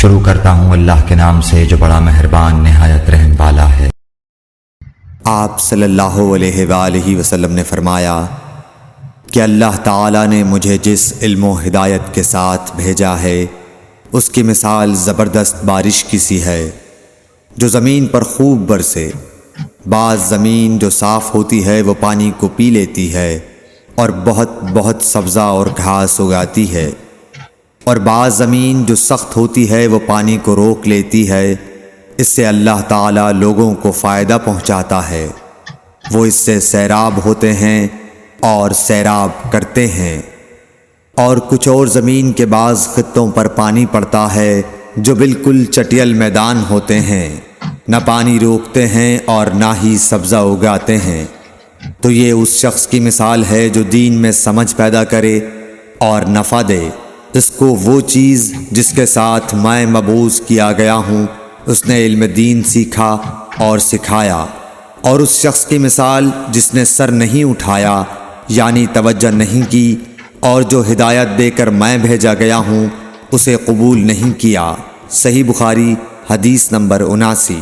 شروع کرتا ہوں اللہ کے نام سے جو بڑا مہربان نہایت رحم والا ہے۔ آپ صلی اللہ علیہ وآلہ وسلم نے فرمایا کہ اللہ تعالیٰ نے مجھے جس علم و ہدایت کے ساتھ بھیجا ہے اس کی مثال زبردست بارش کی سی ہے جو زمین پر خوب برسے۔ بعض زمین جو صاف ہوتی ہے وہ پانی کو پی لیتی ہے اور بہت سبزہ اور گھاس اگاتی ہے، اور بعض زمین جو سخت ہوتی ہے وہ پانی کو روک لیتی ہے۔ اس سے اللہ تعالیٰ لوگوں کو فائدہ پہنچاتا ہے، وہ اس سے سیراب ہوتے ہیں اور سیراب کرتے ہیں۔ اور کچھ اور زمین کے بعض خطوں پر پانی پڑتا ہے جو بالکل چٹیل میدان ہوتے ہیں، نہ پانی روکتے ہیں اور نہ ہی سبزہ اگاتے ہیں۔ تو یہ اس شخص کی مثال ہے جو دین میں سمجھ پیدا کرے اور نفع دے، اس کو وہ چیز جس کے ساتھ میں مبعوث کیا گیا ہوں اس نے علم دین سیکھا اور سکھایا۔ اور اس شخص کی مثال جس نے سر نہیں اٹھایا یعنی توجہ نہیں کی، اور جو ہدایت دے کر میں بھیجا گیا ہوں اسے قبول نہیں کیا۔ صحیح بخاری حدیث نمبر 79۔